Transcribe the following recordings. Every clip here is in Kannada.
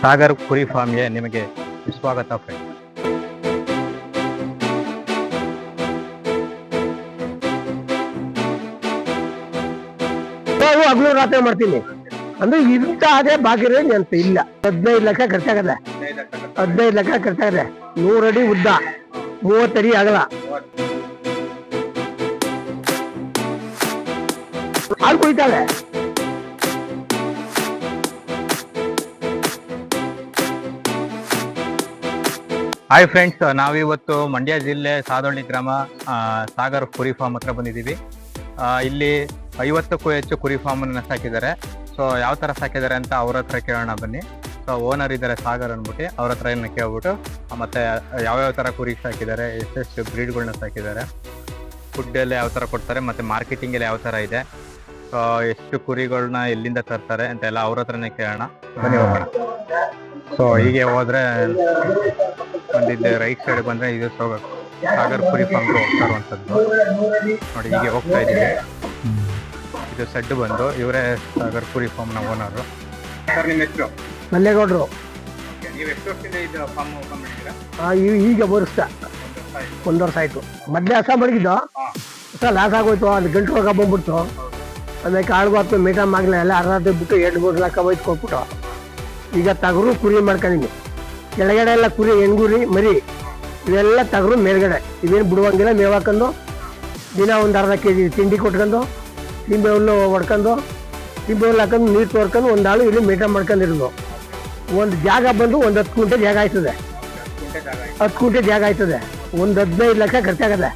ಸಾಗರ್ ಕುರಿ ಫಾರ್ಮ್ಗೆ ನಿಮಗೆ ಸ್ವಾಗತ ಫ್ರೆಂಡ್. ಹಗಲು ರಾತ್ರಿ ಮಾಡ್ತೀನಿ ಅಂದ್ರೆ ಇಂತ ಅದೇ ಬಾಕಿರೋ ಅಂತ ಇಲ್ಲ. 15 ಲಕ್ಷ ಖರ್ಚಾಗದೆ, 15 ಲಕ್ಷ ಖರ್ಚಾಗದೆ. 100 ಅಡಿ ಉದ್ದ, 30 ಅಡಿ ಅಗಲ, ಹಾಲು ಕುಯ್ತಾವೆ. ಹಾಯ್ ಫ್ರೆಂಡ್ಸ್, ನಾವಿವತ್ತು ಮಂಡ್ಯ ಜಿಲ್ಲೆ ಸಾದೋಳ್ಳಿ ಗ್ರಾಮ ಸಾಗರ್ ಕುರಿ ಫಾರ್ಮ್ ಹತ್ರ ಬಂದಿದ್ದೀವಿ. ಇಲ್ಲಿ 50ಕ್ಕೂ ಹೆಚ್ಚು ಕುರಿ ಫಾರ್ಮ್ ಅನ್ನ ಸಾಕಿದ್ದಾರೆ. ಸೊ ಯಾವ ತರ ಸಾಕಿದ್ದಾರೆ ಅಂತ ಅವ್ರ ಹತ್ರ ಕೇಳೋಣ ಬನ್ನಿ. ಸೊ ಓನರ್ ಇದ್ದಾರೆ ಸಾಗರ್ ಅಂದ್ಬಿಟ್ಟು, ಅವ್ರ ಹತ್ರ ಏನ ಕೇಳ್ಬಿಟ್ಟು ಮತ್ತೆ ಯಾವ್ಯಾವ ತರ ಕುರಿ ಸಾಕಿದ್ದಾರೆ, ಎಷ್ಟೆಷ್ಟು ಬ್ರೀಡ್ಗಳನ್ನ ಸಾಕಿದ್ದಾರೆ, ಫುಡ್ ಎಲ್ಲ ಯಾವ ತರ ಕೊಡ್ತಾರೆ, ಮತ್ತೆ ಮಾರ್ಕೆಟಿಂಗ್ ಎಲ್ಲ ಯಾವ ತರ ಇದೆ, ಎಷ್ಟು ಕುರಿಗಳನ್ನ ಎಲ್ಲಿಂದ ತರ್ತಾರೆ ಅಂತ ಎಲ್ಲ ಅವ್ರ ಹತ್ರನೇ ಕೇಳೋಣ ಬನ್ನಿ ಹೋಗೋಣ. ಸೊ ಹೀಗೆ ಹೋದ್ರೆ ಒಂದಿದ್ದೆ ರೈಟ್ ಸೈಡ್ ಬಂದ್ರೆ ಇದು ಸಾಗರ್ ಕುರಿ ಫಾರ್ಮ್ ಹೋಗ್ತಾ ಇರುವಂತದ್ದು ನೋಡಿ. ಹೀಗೆ ಹೋಗ್ತಾ ಇದೀವಿ. ಇದು ಸೆಡ್ ಬಂದು ಇವರೇ ಸಾಗರ್ ಕುರಿ ಫಾರ್ಮ್ ನ ಓನರ್. ಸರ್ ನಿಮ್ಮ ಹೆಸರು? ಮಲ್ಲೇಗೌಡರು. ನೀವು ಎಷ್ಟು ವರ್ಷದಿಂದ ಇದು ಫಾರ್ಮ್ ಓಪನ್ ಮಾಡಿದ್ದೀರಾ? ಈಗ ವರ್ಷ, 1 ವರ್ಷ ಆಯ್ತು. ಮೊದ್ಲೇ ಹಸ ಮಡಗಿದ್ದು, ಹೊಸ ಲಾಸ್ ಆಗೋಯ್ತು. ಅದು ಗಂಟು ರೋಗ ಬಂದ್ಬಿಡ್ತು. ಅದಕ್ಕೆ ಆಳ್ಗೊತ್ತು ಮೇಟಮ್ ಆಗ್ಲಿಲ್ಲ, ಎಲ್ಲ ಅರ್ಧ ಬಿಟ್ಟು 2-3 ಲಕ್ಷ ಹೋಯ್ತು ಕೊಟ್ಬಿಟ್ಟು ಈಗ ತಗರು ಕುರಿ ಮಾಡ್ಕೊಂಡಿನಿ. ಕೆಳಗಡೆ ಎಲ್ಲ ಕುರಿ, ಹೆಣ್ಗುರಿ, ಮರಿ ಇವೆಲ್ಲ ತಗರು. ಮೇಲ್ಗಡೆ ಇವೇನು ಬಿಡುವಂಗಿಲ್ಲ. ಮೇವು ಹಾಕೊಂಡು ದಿನ ಒಂದು ಅರ್ಧ ಕೆಜಿ ತಿಂಡಿ ಕೊಟ್ಕೊಂಡು, ತಿಂಬೆ ಹುಲ್ಲು ಹೊಡ್ಕೊಂಡು, ತಿಂಬೆ ಹುಲ್ಲು ಹಾಕೊಂಡು ನೀರು ತೋರ್ಕೊಂಡು ಒಂದಾಳು ಇಲ್ಲಿ ಮೇಟಮ್ ಮಾಡ್ಕೊಂಡಿರೋದು. ಒಂದು ಜಾಗ ಬಂದು ಒಂದು 10 ಗುಂಟೆ ಜಾಗ ಆಯ್ತದೆ. 10 ಗುಂಟೆ ಜಾಗ ಆಯ್ತದೆ. ಒಂದು 15 ಲಕ್ಷ ಖರ್ಚಾಗದೆ.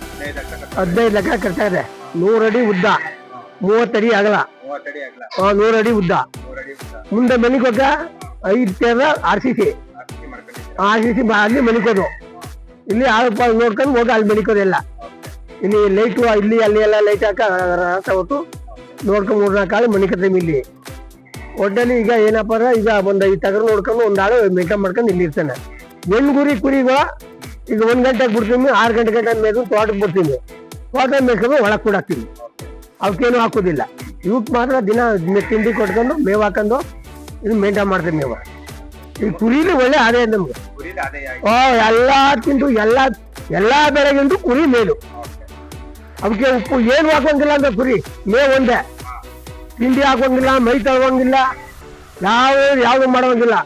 15 ಲಕ್ಷ ಖರ್ಚಾಗದೆ. 100 ಅಡಿ ಉದ್ದ, 30 ಅಡಿ ಅಗಲ, 100 ಅಡಿ ಉದ್ದ. ಮುಂದೆ ಮನಿಕೋಗ 5 ಸೇರ RCC ಅಲ್ಲಿ ಮನಿಕೋದು. ಇಲ್ಲಿ ಆಳಪ್ಪ ನೋಡ್ಕೊಂಡು ಹೋಗಿ ಅಲ್ಲಿ ಮನಿಕೋದೆಲ್ಲ. ಇಲ್ಲಿ ಲೈಟು ಇಲ್ಲಿ ಅಲ್ಲಿ ಎಲ್ಲ ಲೈಟ್ ಹಾಕ ಹೊತ್ತು ನೋಡ್ಕೊಂಡು 3-4 ಆಳು ಮನಿಕತ್ತೀವಿ ಇಲ್ಲಿ ಒಟ್ಟಲ್ಲಿ. ಈಗ ಏನಪ್ಪ ಈಗ ಒಂದು 5 ತಗರು ನೋಡ್ಕೊಂಡು ಒಂದಾಳು ಮೇಕಪ್ ಮಾಡ್ಕೊಂಡು ಇಲ್ಲಿ ಇರ್ತಾನೆ. ಹೆಣ್ಗುರಿ ಕುರಿಗಳು ಈಗ 1 ಗಂಟೆಗೆ ಬಿಡ್ತೀನಿ, 6 ಗಂಟೆ ಮೇದು ತೋಟಕ್ಕೆ ಬಿಡ್ತೀನಿ. ತೋಟ ಮೇಯ್ಕೊಂಡು ಒಳಗೆ ಕೂಡ ಹಾಕ್ತೀನಿ. ಅವಕ್ಕೇನು ಹಾಕೋದಿಲ್ಲ. ಇವಕ್ಕೆ ಮಾತ್ರ ದಿನ ತಿಂಡಿ ಕೊಟ್ಕೊಂಡು ಮೇವು ಹಾಕೊಂಡು ಇದು ಮೇಂಟೈನ್ ಮಾಡ್ತೀನಿ. ಮೇವು ಈ ಕುರಿಲಿ ಒಳ್ಳೆ ಆದಾಯ ನಮ್ಗೆ. ಎಲ್ಲಕ್ಕಿಂತ ಎಲ್ಲಾ ಬೆಳೆಗಿಂತೂ ಕುರಿ ಮೇಲು. ಅವಕ್ಕೆ ಉಪ್ಪು ಏನು ಹಾಕೋಂಗಿಲ್ಲ ಅಂದ್ರೆ ಕುರಿ ಮೇವು ಒಂದೇ. ತಿಂಡಿ ಹಾಕೋಂಗಿಲ್ಲ, ಮೈ ತಗೋಂಗಿಲ್ಲ, ಯಾವ್ದು ಮಾಡೋಂಗಿಲ್ಲ.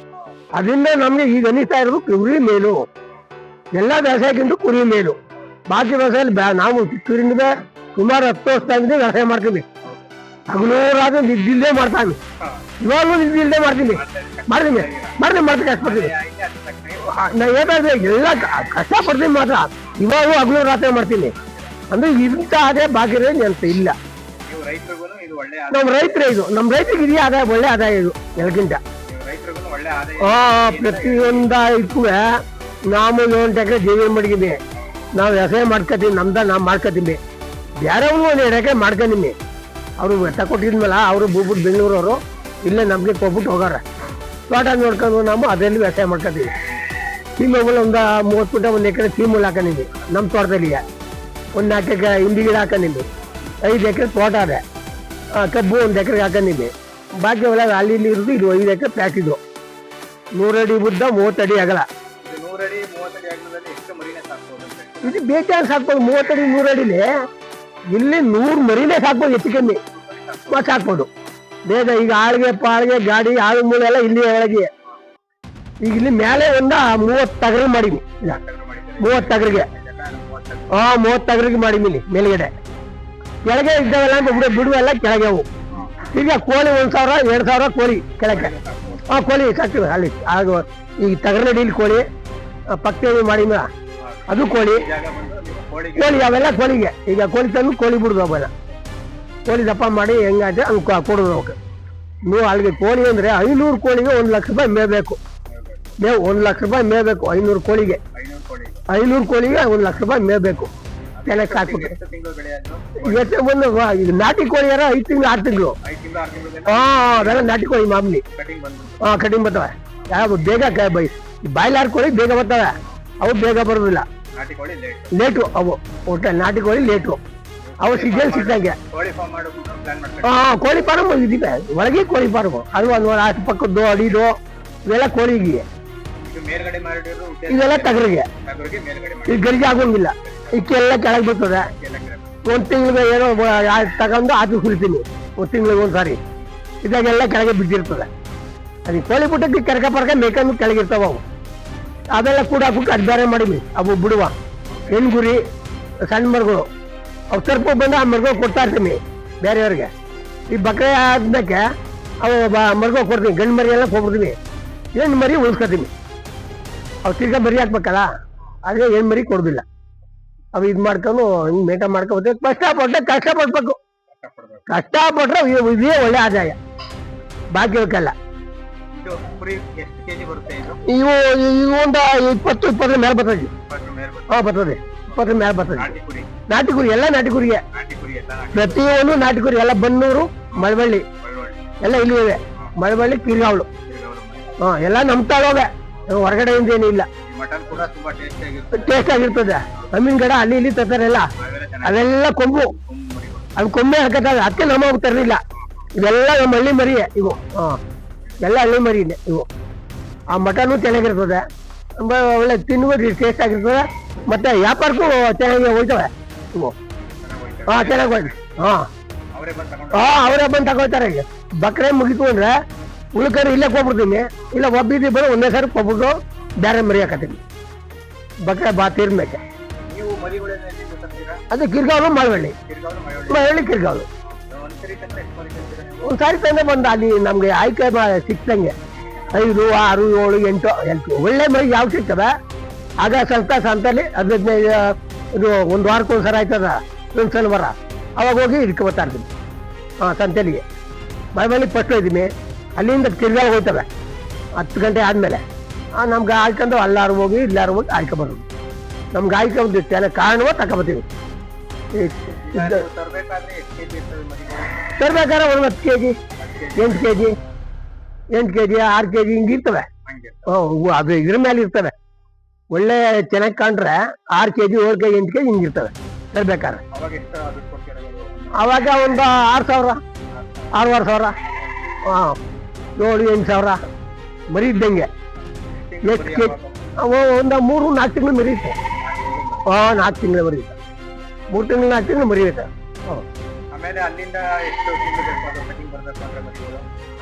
ಅದರಿಂದ ನಮ್ಗೆ ಈಗ ಅನಿಸ್ತಾ ಇರೋದು ಕುರಿ ಮೇಲು. ಎಲ್ಲ ವ್ಯವಸಾಯಕ್ಕಿಂತ ಕುರಿ ಮೇಲು. ಬಾಕಿ ವ್ಯವಸಾಯ ನಾವು ಚಿಕ್ಕೂರಿಂದ ಸುಮಾರು 10 ವರ್ಷದಿಂದ ವ್ಯವಸಾಯ ಮಾಡ್ತೀವಿ. ಹಗಲೂರಾದ್ರೂ ನಿದ್ದಿಲ್ಲದೆ ಮಾಡ್ತಾನೆ. ಇವಾಗಲೂ ನಿದ್ದಿಲ್ಲದೆ ಮಾಡ್ತೀನಿ ಕಷ್ಟಪಡ್ತೀನಿ. ನಾ ಏನಾದ್ರೆ ಎಲ್ಲ ಕಷ್ಟಪಡ್ತೀನಿ ಮಾತ್ರ. ಇವಾಗೂ ಹಗಲು ರಾತ್ರಿ ಮಾಡ್ತೀನಿ. ಅಂದ್ರೆ ಇಂತ ಅದೇ ಬಾಕಿರೋ ಅಂತ ಇಲ್ಲ. ನಮ್ಮ ರೈತರಿಗೆ ಇದೆಯಾ ಆದಾಯ, ಒಳ್ಳೆ ಆದಾಯ ಇದು ಎಲ್ಲಕ್ಕಿಂತ. ಪ್ರತಿಯೊಂದ ಇದಕ್ಕೂ ನಾವು 1 ಎಕರೆ ಜಮೀನು ಮಡಗಿದ್ವಿ. ನಾವು ವ್ಯವಸಾಯ ಮಾಡ್ಕೊತೀವಿ. ನಾವು ಮಾಡ್ಕೊತೀವಿ. ಬೇರೆಯವ್ರು 1 ಎಕರೆ ಮಾಡ್ಕೊಂಡಿನಿ. ಅವರು ತಗೊಟ್ಟಿದ್ಮೇಲೆ ಅವರು ಬೂಬಿಟ್ಟು ಬೆಂಗಳೂರವರು ಇಲ್ಲೇ ನಮಗೆ ಕೊಟ್ಬಿಟ್ಟು ಹೋಗಾರ. ತೋಟ ನೋಡ್ಕೊಂಡು ನಾವು ಅದರಲ್ಲಿ ವ್ಯವಸಾಯ ಮಾಡ್ಕೊತೀವಿ. ಸೀಮೆಗಳು ಒಂದು 30 ಫುಟ 1 ಎಕರೆ ಸೀಮುಲ್ ಹಾಕೊಂಡಿದ್ವಿ ನಮ್ಮ ತೋಟದಲ್ಲಿ. 1 4 ಎಕರೆ ಹಿಂಡಿ ಗಿಡ ಹಾಕೊಂಡಿದ್ವಿ. 5 ಎಕರೆ ತೋಟ ಅದೇ. ಕಬ್ಬು 1 ಎಕರೆಗೆ ಹಾಕೊಂಡಿದ್ವಿ. ಬಾಕಿ ಒಳಗೆ ಅಲ್ಲಿ ಇಲ್ಲಿ ಇರೋದು ಇದು 5 ಎಕರೆ ಪ್ಯಾಕ್. ಇದು 100 ಅಡಿ ಉದ್ದ, 30 ಅಡಿ ಅಗಲ. ಇದು ಬೇಕಾದ್ರೆ ಸಾಕ್ಬೋದು. 30 ಅಡಿ 100 ಅಡಿಲಿ ಇಲ್ಲಿ 100 ಮರಿನೇ ಸಾಕ್ಬೋದು. ಹೆಚ್ಚು ಕಮ್ಮಿ ಸಾಕ್ಬೋದು ಬೇಗ. ಈಗ ಆಳ್ಗೆ ಪಾಳ್ಗೆ ಗಾಡಿ ಆಳು ಮೂಳೆ ಎಲ್ಲ ಇಲ್ಲಿ ಒಳಗೆ. ಈಗ ಇಲ್ಲಿ ಮೇಲೆ ಒಂದು 30 ತಗರು ಮಾಡಿವಿ. 30 ತಗರಿಗೆ 30 ತಗರಿಗೆ ಮಾಡಿವಿ. ಇಲ್ಲಿ ಮೇಲ್ಗಡೆ ಕೆಳಗೆ ಇದ್ದಾವೆಲ್ಲ ಬಿಡುವೆಲ್ಲ ಕೆಳಗೆ ಅವು. ಈಗ ಕೋಳಿ 1,000 2,000 ಕೋಳಿ ಕೆಳಗೆ. ಕೋಳಿ ಸಾಕ್ತಿವಿ ಅಲ್ಲಿ. ಆಗ ಈಗ ತಗರಡಿಲಿ ಕೋಳಿ ಪಕ್ಕದಲ್ಲಿ ಮಾಡಿ ಅದು ಕೋಳಿ ಅವೆಲ್ಲ ಕೋಳಿಗೆ. ಈಗ ಕೋಳಿ ತಂದು ಕೋಳಿ ಬಿಡುದು. ಅವೆಲ್ಲ ಕೋಳಿ ದಪ್ಪ ಮಾಡಿ ಹೆಂಗಾಯ್ತು ಹಂಗೆ ಕೊಡೋದು ಅವಕ್ಕೆ. ನೀವು ಅಲ್ಲಿಗೆ ಕೋಳಿ ಅಂದ್ರೆ 500 ಕೋಳಿಗೆ 1 ಲಕ್ಷ ರೂಪಾಯಿ ಮೇಯ್ಬೇಕು. ಮೇವು 1 ಲಕ್ಷ ರೂಪಾಯಿ ಮೇಯ್ಬೇಕು. 500 ಕೋಳಿಗೆ 1 ಲಕ್ಷ ರೂಪಾಯಿ ಮೇಯ್ಬೇಕು. ಚೆನ್ನಾಗಿ ಸಾಕ್ಬಿಟ್ಟು ಎಷ್ಟು ಬಂದು ಈಗ ನಾಟಿ ಕೋಳಿ 5 ತಿಂಗಳು 6 ತಿಂಗಳು. ಅವೆಲ್ಲ ನಾಟಿ ಕೋಳಿ ಮಾಮೂಲಿ. ಕಟಿಂಗ್ ಬರ್ತವೆ. ಯಾವ ಬೇಗ ಬಾಯ್ಲಾರ್ ಕೋಳಿ ಬೇಗ ಬರ್ತವೆ. ಅವು ಬೇಗ ಬರೋದಿಲ್ಲ, ಲೇಟು. ಅವು ಒಟ್ಟು ನಾಟಿ ಕೋಳಿ ಲೇಟು. ಅವು ಸೀಸನ್ ಸಿಕ್ಕಂಗೆ. ಕೋಳಿ ಫಾರ್ಮ್ ಇದೀವಿ ಒಳಗೆ. ಕೋಳಿ ಫಾರ್ಮ್ ಅದು ಒಂದು 10 ಪಕ್ಕದ್ದು ಅಡಿದು ಇವೆಲ್ಲ ಕೋಳಿಗೆ, ಇದು ಮೇಲ್ಗಡೆ ಮಾಡಿರೋದು ಉದ್ದೆ ಇವೆಲ್ಲ ಟಗರಿಗೆ. ಟಗರಿಗೆ ಮೇಲ್ಗಡೆ ಈ ಮಾಡಿ ಗರಿಗೆ ಆಗೋಂಗಿಲ್ಲ, ಇಕ್ಕೆಲ್ಲ ಕೆಳಗೆ ಬರ್ತದೆ. ಒಂದ್ ತಿಂಗಳಿಗೆ ಏನೋ ತಗೊಂಡು ಆಚೆ ಸುರಿತೀನಿ, ಒಂದ್ ತಿಂಗಳಿಗೆ ಒಂದ್ಸಾರಿ. ಇದಾಗೆಲ್ಲ ಕೆಳಗೆ ಬಿದ್ದಿರ್ತದೆ. ಅದಕ್ಕೆ ಕೋಳಿ ಬಿಟ್ಟಕ್ಕೆ ಕೆರಕ ಪರಕ ಮೇಕಂದು ಕೆಳಗಿರ್ತಾವ ಅವು. ಅವೆಲ್ಲ ಕೂಡ ಹಾಕ್ಬಿಟ್ಟು ಅದು ಬೇರೆ ಮಾಡಿದ್ವಿ. ಅವು ಬಿಡುವ ಹೆಣ್ಗುರಿ ಸಣ್ಣ ಮರಗಳು ಅವು ಸ್ವಲ್ಪ ಬಂದು ಆ ಮರಗಳು ಕೊಡ್ತಾ ಇರ್ತೀನಿ ಬೇರೆಯವ್ರಿಗೆ. ಈ ಬಕರೆ ಆದ್ಮೇಲೆ ಅವು ಮರಗಳು ಕೊಡ್ತೀನಿ, ಗಂಡು ಮರಿ ಎಲ್ಲ ಕೊಡ್ಬಿಡ್ತೀನಿ, ಹೆಣ್ಣು ಮರಿ ಉಳಿಸ್ಕೊತೀನಿ. ಅವು ತಿರ್ಗಾ ಮರಿ ಹಾಕ್ಬೇಕಲ್ಲ, ಆದರೆ ಹೆಣ್ಣು ಮರಿ ಕೊಡೋದಿಲ್ಲ. ಅವು ಇದು ಮಾಡ್ಕೊಂಡು ಹಿಂಗೆ ಮೇಂಟೈನ್ ಮಾಡ್ಕೊಬೋದು. ಕಷ್ಟಪಡ್ಬೇಕು, ಕಷ್ಟಪಟ್ರೆ ಇದೇ ಒಳ್ಳೆ ಆದಾಯ, ಬಾಕಿಯವಕ್ಕೆಲ್ಲ. ಇದು ಕುರಿ ಎಷ್ಟು ಕೆಜಿ ಬರುತ್ತೆ ಇದು? ಇವು ಒಂದು 20 ಮೇಲೆ ಬರ್ತದೆ. ಹಾಂ ಬರ್ತದೆ, 20 ಮೇಲೆ ಬರ್ತದೆ. ನಾಟಿ ಕುರಿ, ನಾಟಿ ಕುರಿ ಎಲ್ಲ ನಾಟಿ ಕುರಿಗೆ, ನಾಟಿ ಕುರಿ ಎಲ್ಲ ನಾಟಿ ಪ್ರತಿಯೊಂದು ನಾಟಿ ಕುರಿ. ಎಲ್ಲ ಬನ್ನೂರು, ಮಳವಳ್ಳಿ ಎಲ್ಲ ಇಲ್ಲಿ ಇವೆ. ಮಳವಳ್ಳಿ, ಕಿರ್ಗಾವಳು, ಹಾಂ ಎಲ್ಲ ನಮ್ಮ ತಾಳೋಗೆ, ಹೊರಗಡೆಯಿಂದ ಏನೂ ಇಲ್ಲ. ಮಟನ್ ಕೂಡ ತುಂಬಾ ಟೇಸ್ಟಿ ಆಗಿರುತ್ತೆ. ಟೇಸ್ಟ್ ಆಗಿರ್ತದೆ. ಅಮೀನ್ಗಡ ಅಲ್ಲಿ ಇಲ್ಲಿ ತರ್ತಾರಲ್ಲ, ಅವೆಲ್ಲ ಕೊಂಬು, ಅದು ಕೊಂಬೆ ಹಾಕತ್ತಾರೆ. ಅದಕ್ಕೆ ನಮ್ಮ ತರಲಿಲ್ಲ. ಇವೆಲ್ಲ ನಮ್ಮ ಹಳ್ಳಿ ಮರಿಯೇ ಇವು. ಹಾಂ ಎಲ್ಲ ಹಳ್ಳಿ ಮರಿನೇ ಇವು. ಆ ಮಟನು ಚೆನ್ನಾಗಿರ್ತದೆ, ಒಳ್ಳೆ ತಿನ್ಬೋದು, ಟೇಸ್ಟ್ ಆಗಿರ್ತದೆ. ಮತ್ತೆ ವ್ಯಾಪಾರಕ್ಕೂ ಚೆನ್ನಾಗಿ ಹೋಯ್ತವೆ ಇವು. ಹಾಂ ಚೆನ್ನಾಗಿ ಹೋಯ್ತು. ಹಾಂ ಅವರೇ ಬಂದು ತಗೊಂಡು ಹಾಂ ಅವರೇ ಬಂದು ತಗೋತಾರೆ. ಈಗ ಬಕ್ರೆ ಮುಗಿತು ಅಂದ್ರೆ ಉಳ್ಕರೆ ಇಲ್ಲೇ ಕೊಟ್ಬಿಡ್ತೀನಿ, ಇಲ್ಲ ಒಬ್ಬಿದ್ದು ಬರೋ ಒಂದೇ ಸಾರಿ ಕೊಟ್ಬಿಟ್ಟು ಬೇರೆ ಮರಿ ಹಾಕತ್ತೀನಿ. ಬಕ್ರೆ ತೀರ್ಮೇಕೆ ನೀವು ಮರಿಗಳೆಲ್ಲ ಎಲ್ಲಿಂದ ತಂದಿರಾ? ಅದು ಕಿರ್ಗಾವಲು, ಮಳವಳ್ಳಿ, ಕಿರ್ಗಾವ್ಲು, ಮಳವಳ್ಳಿ. ಮಳವಳ್ಳಿ ಕಿರ್ಗಾವಲು. ಒಂದ್ಸರಿ ತಂದ್ರೆ ಎಷ್ಟು ಮರಿ ತಂದಿರಾ ನೀವು? ಒಂದ್ಸಾರಿ ತಂದೆ ಬಂದು ಅಲ್ಲಿ ನಮ್ಗೆ ಆಯ್ಕೆ ಸಿಕ್ತಂಗೆ 5, 6, 7, 8 ಒಳ್ಳೆ ಮರಿ ಯಾವ ಸಿಗ್ತವೆ ಆಗ ಸ್ವಲ್ಪ ಸಂತಲ್ಲಿ 15 ಇದು ಒಂದು ವಾರಕ್ಕೆ ಒಂದ್ಸಲ ಆಯ್ತದ, ಒಂದು ಶನಿವಾರ ಅವಾಗ ಹೋಗಿ ಇದಕ್ಕೆ ಬರ್ತಾ ಇರ್ತೀನಿ. ಹಾಂ ಸಂತೆಲಿಗೆ ಮಳವಳ್ಳಿ ಫಸ್ಟ್ ಹೋಯ್ತೀನಿ. ಅಲ್ಲಿಂದ ಕಿರ್ಗಾವ್ ಹೋಗ್ತವೆ 10 ಗಂಟೆ ಆದಮೇಲೆ. ನಮ್ಗೆ ಆಯ್ಕೊಂಡು ಅಲ್ಲಾರು ಹೋಗಿ ಇಲ್ಲಾರು ಹೋಗಿ ಆಯ್ಕೊಬರೋದು. ನಮ್ಗೆ ಆಯ್ಕೊಂಡು ಚೆನ್ನಾಗಿ ಕಾಣುವ ತಗೊಬತ್ತೀವಿ. ತರ್ಬೇಕಾದ್ರೆ ಎಷ್ಟು ಕೆಜಿ ಇರ್ತವೆ ಮರಿಗಳು? ತರ್ಬೇಕಾದ್ರೆ ಒಂದು 10 kg, 8 kg, 8 kg, 6 kg ಹಿಂಗೆ ಇರ್ತವೆ. ಹಂಗೆ ಅದು ಇದ್ರ ಮೇಲೆ ಇರ್ತವೆ. ಒಳ್ಳೆ ಚೆನ್ನಾಗಿ ಕಂಡ್ರೆ 6 kg, 7 kg, 8 kg ಹಿಂಗಿರ್ತವೆ ತರ್ಬೇಕಾದ್ರೆ. ಅವಾಗ ಎಷ್ಟು ದುಡ್ಡು ಕೊಡ್ತೀರಾ ನೀವು? ಅವಾಗ ಒಂದು 6,000, 6,500, ಹಾಂ 7-8 ಸಾವಿರ ಮರಿ ಇದ್ದಂಗೆ. ಎಷ್ಟು ಕೆ ಒಂದು 3-4 ತಿಂಗಳು ಮರಿ ಇತ್ತು. ಹಾಂ 4 ತಿಂಗಳು ಮರಿ ಇತ್ತು, 3 ತಿಂಗಳು 4 ತಿಂಗಳು ಮರಿ ಇತ್ತು. ಹಾಂ ಆಮೇಲೆ ಅಲ್ಲಿಂದ ಎಷ್ಟು ತಿಂಗಳು ಬೇಕು ಕಟಿಂಗ್ ಬರಬೇಕು ಅಂದ್ರೆ ಮರಿಗಳು?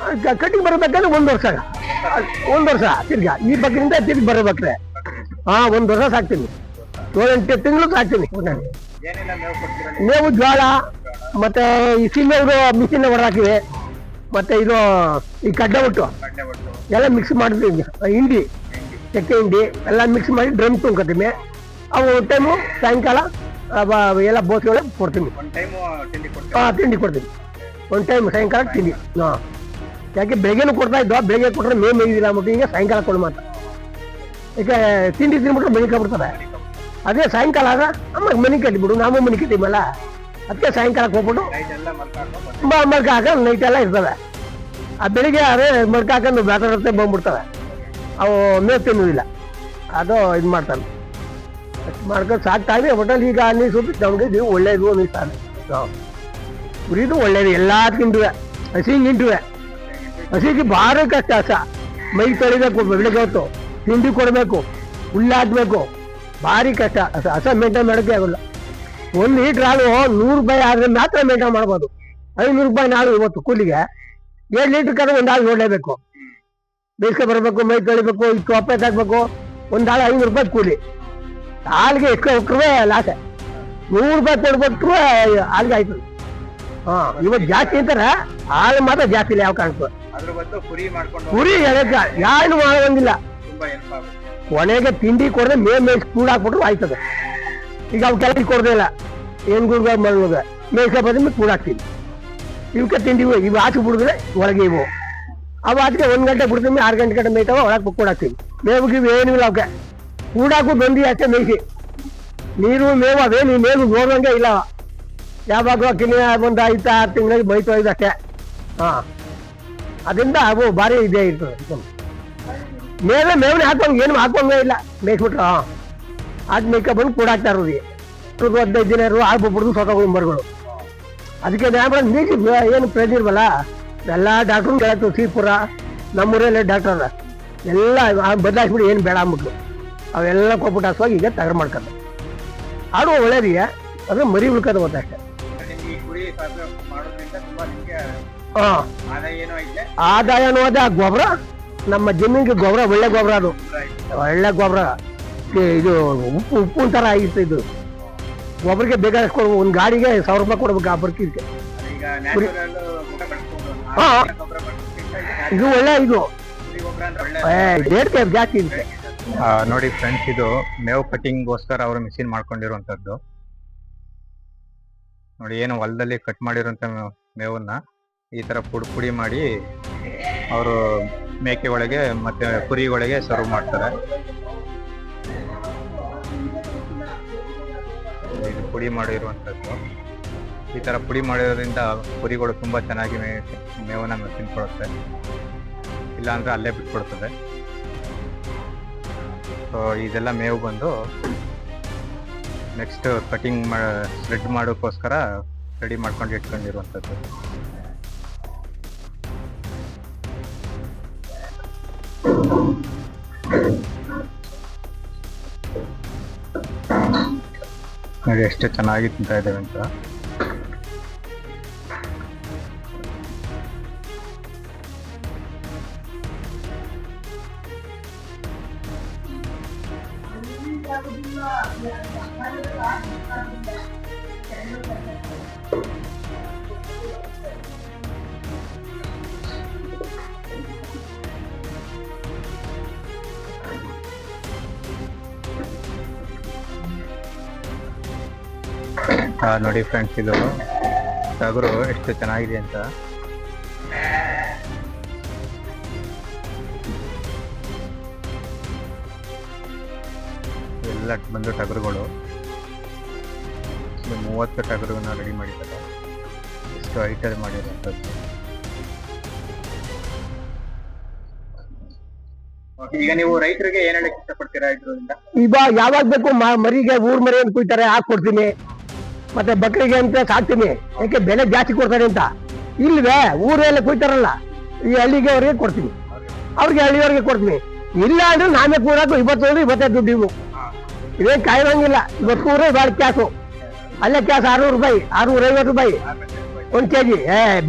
ಕಟಿಂಗ್ ಬರಬೇಕಂದ್ರೆ 1 ವರ್ಷ, 1 ವರ್ಷ ತಿರ್ಗಾ ಈ ಬಗ್ಗಿನಿಂದ ತಿರ್ಗಿ ಬರಬೇಕ್ರೆ. ಹಾಂ 1 ವರ್ಷ ಸಾಕ್ತೀನಿ, 7-8 ತಿಂಗಳು ಸಾಕ್ತೀನಿ. ಏನೆಲ್ಲ ಮೇವು ಕೊಡ್ತೀರಾ ನೀವು? ಮೇವು ಜೋಳ, ಮತ್ತೆ ಈ ಸಿಮೆವರು ಮಿಷಿನ್ ಹೊರಹಾಕಿವೆ, ಮತ್ತೆ ಇದು ಈ ಕಡ್ಡೆ ಒಟ್ಟು ಕಡ್ಲೆ ಒಟ್ಟು, ಎಲ್ಲ ಮಿಕ್ಸ್ ಮಾಡಿದ್ವಿ. ಹಿಂಡಿ, ಚಕ್ಕೆ ಹಿಂಡಿ ಎಲ್ಲ ಮಿಕ್ಸ್ ಮಾಡಿ ಡ್ರಮ್ ತುಂಬ್ಕೊತೀನಿ. ಅವು ಟೈಮು ಸಾಯಂಕಾಲ ಎಲ್ಲ ಬೋಸ್ಗಳಿಗೆ ಕೊಡ್ತೀನಿ. ಒಂದು ಟೈಮು ತಿಂಡಿ ಕೊಡ್ತೀರಾ? ಹಾಂ ತಿಂಡಿ ಕೊಡ್ತೀನಿ, ಒಂದು ಟೈಮ್ ಸಾಯಂಕಾಲ ತಿಂಡಿ. ಹಾಂ ಯಾಕೆ ಬೆಳಗ್ಗೆನೂ ಕೊಡ್ತಾ ಇದ್ದೋ, ಬೆಳಗ್ಗೆ ಕೊಟ್ಟರೆ ಮೇಯ್ದಿಲ್ಲ ಅಂದ್ಬಿಟ್ಟು ಈಗ ಸಾಯಂಕಾಲ ಕೊಡು ಮಾತ್ರ. ಈಗ ತಿಂಡಿ ತಿಂದ್ಬಿಟ್ರೆ ಮನೆ ಕಬಿಡ್ತದೆ. ಅದೇ ಸಾಯಂಕಾಲ ಆಗ ಅಮ್ಮ ಮನೆ ಕಟ್ಟಿಬಿಡು, ನಾವು ಮನೆ ಕಟ್ಟಿಮಲ್ಲ, ಅದಕ್ಕೆ ಸಾಯಂಕಾಲಕ್ಕೆ ಹೋಗ್ಬಿಟ್ಟು ನೈಟ್ ಎಲ್ಲ ಮಲ್ಕೊಂಡು ಮಲ್ಕ ಹಾಕೊಂಡು ನೈಟ್ ಎಲ್ಲ ಇರ್ತವೆ. ಆ ಬೆಳಿಗ್ಗೆ ಅದೇ ಮಲ್ಕ ಹಾಕೊಂಡು ಬೇತಾಡತ್ತೆ ಬಂದ್ಬಿಡ್ತವೆ. ಅವು ಮೇವು ತಿನ್ನೋದಿಲ್ಲ, ಅದು ಇದು ಮಾಡ್ತಾನೆ. ಅಷ್ಟು ಮಾಡ್ಕೊಂಡು ಸಾಕ್ತಾನೆ. ಒಟ್ಟಲ್ಲಿ ಈಗ ಅನ್ನಿಸೋದು ನಮಗೆ ಇದು ಒಳ್ಳೇದು ಅನ್ನಿಸ್ತಾನೆ. ಹಾಂ ಕುರಿದು ಒಳ್ಳೇದು, ಎಲ್ಲ ತಿಂದುವೆ. ಹಸಿ ನಿಂಟುವೆ, ಹಸಿಗೆ ಭಾರಿ ಕಷ್ಟ. ಮೈ ತೊಳಿಬೇಕು, ಬೆಳಿಗ್ಗೆ ಹೊತ್ತು ತಿಂಡಿ ಕೊಡಬೇಕು, ಹುಲ್ಲು ಹಾಕ್ಬೇಕು, ಭಾರಿ ಕಷ್ಟ. ಹಸ ಮೇಂಟೈನ್ ಮಾಡೋಕ್ಕೆ ಆಗೋಲ್ಲ. 1 ಲೀಟ್ರ್ ಹಾಲು 100 ರೂಪಾಯಿ ಆದರೆ ಮಾತ್ರ ಮೇಂಟೈನ್ ಮಾಡ್ಬೋದು. 500 ರೂಪಾಯಿ ಹಾಲು ಇವತ್ತು ಕೂಲಿಗೆ. 7 ಲೀಟ್ರ್ ಕಡೆ ಒಂದು ಹಾಲು ನೋಡಲೇಬೇಕು. ಬೇಸಿಗೆ ಬರಬೇಕು, ಮೈ ತೊಳಿಬೇಕು, ಇಷ್ಟು ಒಪ್ಪೆ ಹಾಕ್ಬೇಕು. ಒಂದು ಹಾಲು 500 ರೂಪಾಯಿ ಕೂಲಿ. ಹಾಲಿಗೆ ಎಷ್ಟು ಕೊಟ್ಟರೆ ಲಾಸೆ. 100 ರೂಪಾಯಿ ಕೊಡ್ಬಿಟ್ರು ಹಾಲಿಗೆ ಆಯ್ತು. ಹಾಂ ಇವತ್ತು ಜಾಸ್ತಿ ಅಂತಾರೆ, ಹಾಲು ಮಾತ್ರ ಜಾಸ್ತಿ ಇಲ್ಲ ಯಾವ ಕಾರಣಕ್ಕೂ. ಅದ್ರ ಬದಲು ಕುರಿ ಮಾಡ್ಕೊಂಡು ಕುರಿ ಎಳಕ್ಕೆ ಯಾರು ಮಾಡೋಂಗಿಲ್ಲ. ತುಂಬಾ ಹೆಲ್ಪ್ ಆಗುತ್ತೆ. ಕೊನೆಗೆ ತಿಂಡಿ ಕೊಡದೆ ಮೇಲ್ ಕೂಡ ಹಾಕ್ಬಿಟ್ರು ಆಯ್ತದೆ. ಈಗ ಅವು ಕೆಳಗೆ ಕೊಡದೇ ಇಲ್ಲ, ಏನು ಗುಡ್ಗ ಮಳ್ಳುಗ ಮೇಲ್ಕ ಬಂದ ಕೂಡ ಹಾಕ್ತೀನಿ. ಇವಕ್ಕೆ ತಿಂಡಿ ಇವು ಆಚೆ ಬಿಡಿದ್ರೆ ಹೊರಗೆ ಇವು ಅವು ಆಚೆಗೆ 1 ಗಂಟೆ ಬಿಡ್ತೀನಿ, 6 ಗಂಟೆ ಗಂಟೆ ಮೇಯ್ತಾವ, ಒಳಗೆ ಕೂಡ ಹಾಕ್ತೀನಿ. ಮೇವು ಗಿವು ಏನಿಲ್ಲ ಅವಕ್ಕೆ, ಕೂಡಾಕು ಬಂದು ಅಷ್ಟೇ ಮೇಯ್ಸಿ. ನೀರು ಮೇವು ಅವೇ, ನೀವು ಮೇವು ನೋಡುವಂಗೆ ಇಲ್ಲ. ಯಾವಾಗ ಕಿನ್ನಿ ಒಂದು 5-6 ತಿಂಗಳಿಗೆ ಮೈತು ಇದು ಅಷ್ಟೇ. ಹಾಂ ಅದರಿಂದ ಅವು ಭಾರಿ ಇದೇ ಇರ್ತದೆ. ಮೇವನೇ ಹಾಕೋಂಗೆ ಏನು ಹಾಕೋಂಗೇ ಇಲ್ಲ. ಮೇಯ್ಸ್ಬಿಟ್ರೆ ಹಾಂ ಅದು ಮೇಯ್ಕ ಬಂದು ಕೂಡ ಹಾಕ್ತಾ ಇರೋದು. 15 ದಿನ ಆಗ್ಬಿಡ್ದು ಸೊತಗಳು ಮರುಗಳು. ಅದಕ್ಕೆ ಮೇಯ್ಸಿ ಏನು ಪ್ರಯೋಜನ ಇಲ್ವಲ್ಲ. ಎಲ್ಲ ಡಾಕ್ಟ್ರು ಕೇಳತ್ತು, ಶ್ರೀಪುರ ನಮ್ಮೂರಲ್ಲೇ ಡಾಕ್ಟರ್ ಅದ, ಎಲ್ಲ ಬದಲಾಯಿಸ್ಬಿಟ್ಟು ಏನು ಬೇಡ ಅಂದ್ಬಿಟ್ಲು ಅವೆಲ್ಲ ಕೊಟ್ಬಿಟ್ಟು ಹಸುವಾಗಿ ಈಗ ತಗರ್ ಮಾಡ್ಕೊಂಡು ಆಡುವ ಒಳ್ಳೇದಿಗೆ ಅದು ಮರಿ ಉಳ್ಕೋದು ಗೊತ್ತಷ್ಟೇ. ಹಾ ಆದಾಯ ಅನ್ನೋದ ಗೊಬ್ಬರ ನಮ್ಮ ಜಮೀನಿಗೆ ಗೊಬ್ಬರ ಒಳ್ಳೆ ಗೊಬ್ಬರ ಅದು ಒಳ್ಳೆ ಗೊಬ್ಬರ. ಇದು ಉಪ್ಪು ತರ ಆಗಿತ್ತು ಇದು ಗೊಬ್ಬರಿಗೆ ಬೇಕಾದಷ್ಟು ಕೊಡ್ಬೇಕು. ಒಂದು ಗಾಡಿಗೆ 1000 ರೂಪಾಯಿ ಕೊಡ್ಬೇಕು ಆ ಬರ್ಕಿಗೆ. ಹಾ ಇದು ಒಳ್ಳೆ ಇದು ರೇಟ್ ಜಾಸ್ತಿ ಇದೆ. ನೋಡಿ ಫ್ರೆಂಡ್ಸ್, ಇದು ಮೇವು ಕಟಿಂಗ್ಗೋಸ್ಕರ ಅವರು ಮಿಷಿನ್ ಮಾಡ್ಕೊಂಡಿರುವಂತದ್ದು ನೋಡಿ. ಏನು ಹೊಲದಲ್ಲಿ ಕಟ್ ಮಾಡಿರುವಂತ ಮೇವನ್ನ ಈ ತರ ಪುಡಿ ಮಾಡಿ ಅವರು ಮೇಕೆಗಳಿಗೆ ಮತ್ತೆ ಕುರಿಗಳಿಗೆ ಸರ್ವ್ ಮಾಡ್ತಾರೆ. ಇದು ಪುಡಿ ಮಾಡಿರುವಂತದ್ದು. ಈ ತರ ಪುಡಿ ಮಾಡಿರೋದ್ರಿಂದ ಕುರಿಗಳು ತುಂಬಾ ಚೆನ್ನಾಗಿ ಮೇವನ್ನ ತಿನ್ಕೊಳುತ್ತೆ, ಇಲ್ಲಾಂದ್ರೆ ಅಲ್ಲೇ ಬಿಟ್ಕೊಡ್ತದೆ. ಸೊ ಇದೆಲ್ಲ ಮೇವು ಬಂದು ನೆಕ್ಸ್ಟ್ ಕಟಿಂಗ್ ಸ್ಪ್ರೆಡ್ ಮಾಡೋಕ್ಕೋಸ್ಕರ ರೆಡಿ ಮಾಡ್ಕೊಂಡು ಇಟ್ಕೊಂಡಿರುವಂಥದ್ದು. ನೋಡಿ ಎಷ್ಟು ಚೆನ್ನಾಗಿ ತಿಂತಾ ಇದ್ದೇವೆ ಅಂತ. ನೋಡಿ ಫ್ರೆಂಡ್ಸ್, ಇದು ಟಗರು ಎಷ್ಟು ಚೆನ್ನಾಗಿದೆ ಅಂತ. ಎಲ್ಲ ಬಂದು ಟಗರುಗಳು 30 ಟಗರುಗಳನ್ನ ರೆಡಿ ಮಾಡಿದ್ದಾರೆ. ಎಷ್ಟು ಹೈಟಲ್ಲಿ ಮಾಡಿರುವಂಥದ್ದು. ಈಗ ನೀವು ರೈತರಿಗೆ ಏನ್ ಹೇಳಕ್ ಇಷ್ಟಪಡ್ತೀರಾ ಇದರಿಂದ? ಈಗ ಯಾವಾಗ ಬೇಕು ಮರಿಗೆ ಊರ್ ಮರಿ ಅಂತ ಕುಯ್ತಾರೆ ಹಾಕೊಡ್ತೀನಿ, ಮತ್ತೆ ಬಕ್ರಿಗೆ ಅಂತ ಸಾಕ್ತೀನಿ. ಯಾಕೆ ಬೆಲೆ ಜಾಸ್ತಿ ಕೊಡ್ತಾರೆ ಅಂತ. ಇಲ್ವೇ ಊರೆಲ್ಲ ಕುಯ್ತಾರಲ್ಲ ಈ ಹಳ್ಳಿಗೆ ಅವ್ರಿಗೆ ಕೊಡ್ತೀನಿ, ಅವ್ರಿಗೆ ಹಳ್ಳಿಯವ್ರಿಗೆ ಕೊಡ್ತೀನಿ. ಇಲ್ಲ ಅಂದ್ರೆ ನಾವೇ ಕೂರಾಕು 25 ದುಡ್ಡು ಇವು. ಇವೇನ್ ಕಾಯ್ದಂಗಿಲ್ಲ. 20 ಬಾಳ ಕ್ಯಾಸು, ಅಲ್ಲೇ ಕ್ಯಾಸ್ 600 ರೂಪಾಯಿ 650 ರೂಪಾಯಿ 1 kg.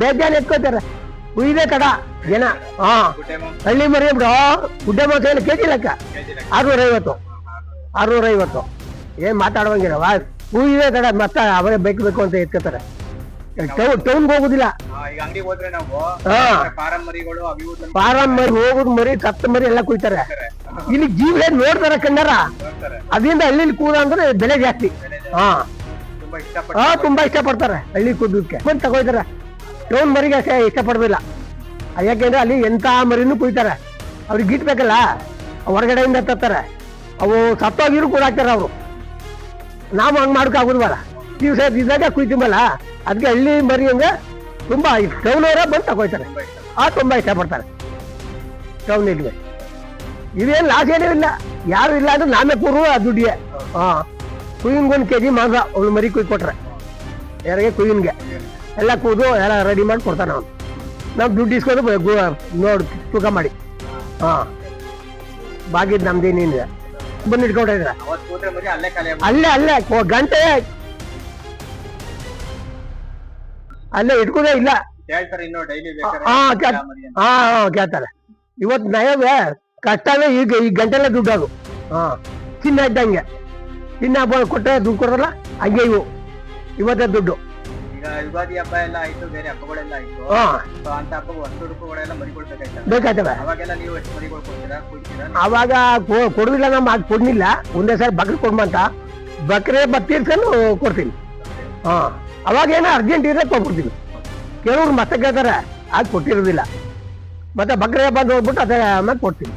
ಬೇಜಾನ್ ಎತ್ಕೋತಾರೆ. ಕುಯ್ದೆ ತಡ ಜನ. ಹಾ ಹಳ್ಳಿ ಮರಿ ಬಿಡು ಗುಡ್ಡೆ ಮಾಂಸ ಏನು ಕೆಜಿ ಲೆಕ್ಕ 650 ಏನ್ ಮಾತಾಡುವಂಗಿಲ್ಲ. ಕುಯ್ದೆ ತಡ ಮತ್ತೆ ಅವರೇ ಬೇಕು ಅಂತ ಎತ್ಕೋತಾರೆ. ಟೌನ್ಗೆ ಹೋಗುದಿಲ್ಲ. ಫಾರಂ ಮರಿ ಹೋಗುದು ಮರಿ ಸತ್ತ ಮರಿ ಎಲ್ಲ ಕುಯ್ತಾರೆ. ಇಲ್ಲಿ ಜೀವ ನೋಡ್ತಾರ ಕಣ್ಣಾರ. ಅದರಿಂದ ಹಳ್ಳಿ ಕೂದ ಅಂದ್ರೆ ಬೆಲೆ ಜಾಸ್ತಿ. ತುಂಬಾ ಇಷ್ಟಪಡ್ತಾರೆ ಹಳ್ಳಿ ಕೂದಕ್ಕೆ ಬಂದು ತಗೋತಾರೆ. ಟೌನ್ ಮರಿಗೆ ಅಷ್ಟೇ ಇಷ್ಟಪಡೋದಿಲ್ಲ. ಯಾಕೆಂದ್ರೆ ಅಲ್ಲಿ ಎಂತ ಮರಿನೂ ಕುಯ್ತಾರೆ. ಅವ್ರಿಗೆ ಗಿಟ್ಬೇಕಲ್ಲ, ಹೊರಗಡೆಯಿಂದ ತರ್ತಾರೆ. ಅವು ಸತ್ತೋಗಿರು ಕೂಡ ಹಾಕ್ತಾರೆ ಅವರು. ನಾವು ಹಂಗ್ ಮಾಡೋಕ್ಕಾಗುದಿಲ್ಲ. ದಿವಸ ಇದ್ದಾಗ ಕುಯ್ತೀವಲ್ಲ, ಅದಕ್ಕೆ ಹಳ್ಳಿ ಮರಿ ಅಂದ್ರೆ ತುಂಬಾ ಟೌನವರ ಬಂದು ತಗೋಯ್ತಾರೆ. ತುಂಬಾ ಇಷ್ಟಪಡ್ತಾರೆ ಟೌನ್ ಇಲ್ಲಿಗೆ. ಇದೇನು ಲಾಸ್ ಏನೂ ಇಲ್ಲ. ಯಾರು ಇಲ್ಲ ಅಂದ್ರೆ ನಾಮೇ ಕೂರುವ ದುಡ್ಡಿಗೆ. ಕುಯ್ಯನ್ಗೆ 1 kg ಮಾಂಸ ಅವಳು ಮರಿ ಕುಯ್ ಕೊಟ್ರೆ ಯಾರಿಗೆ ಕುಯ್ಯನ್ಗೆ ಎಲ್ಲ ಕೂದು ಎಲ್ಲ ರೆಡಿ ಮಾಡಿ ಕೊಡ್ತಾನೆ ಅವನು. ನಾವು ದುಡ್ಡು ಇಸ್ಕೊಂಡು ನೋಡಿ ತೂಕ ಮಾಡಿ. ಬಾಗಿದ್ ನಮ್ದೇನಿದೆ ಬಂದು ಇಟ್ಕೊಂಡಿದ್ರ ಅಲ್ಲೇ ಗಂಟೆ ಅಲ್ಲೇ ಇಟ್ಕೋದೇ ಇಲ್ಲ. ಕೇಳ್ತಾರೆ. ಇವತ್ತು ನಯವೇ ಕಷ್ಟವೇ ಈಗ ಈ ಗಂಟೆಲ್ಲ ದುಡ್ಡು ಅದು. ಚಿನ್ನ ಇದ್ದಂಗೆ ಚಿನ್ನ ಕೊಟ್ಟರೆ ದುಡ್ಡು ಕೊಡಲ್ಲ. ಹಂಗೆ ಇವು ಇವತ್ತೇ ದುಡ್ಡು. ಬೇಕಾಗ್ತವೆ. ಅವಾಗ ಕೊಡುದಿಲ್ಲ. ನಮ್ಮ ಅದು ಕೊಡ್ಲಿಲ್ಲ. ಒಂದೇ ಸಾರಿ ಬಕ್ರೆ ಕೊಡ್ಮಂತ ಬಕ್ರೆ ತೀರ್ಸ್ಕೊಂಡು ಕೊಡ್ತೀನಿ. ಅವಾಗ ಏನೋ ಅರ್ಜೆಂಟ್ ಇದ್ರೆ ಕೊಟ್ಬಿಡ್ತೀನಿ. ಕೆಲವ್ರು ಮತ್ತೆ ಕೇಳ್ತಾರೆ, ಅದು ಕೊಟ್ಟಿರೋದಿಲ್ಲ. ಮತ್ತೆ ಬಕ್ರೆ ಬಂದು ಹೋಗ್ಬಿಟ್ಟು ಅದೇ ಆಮೇಲೆ ಕೊಡ್ತೀನಿ.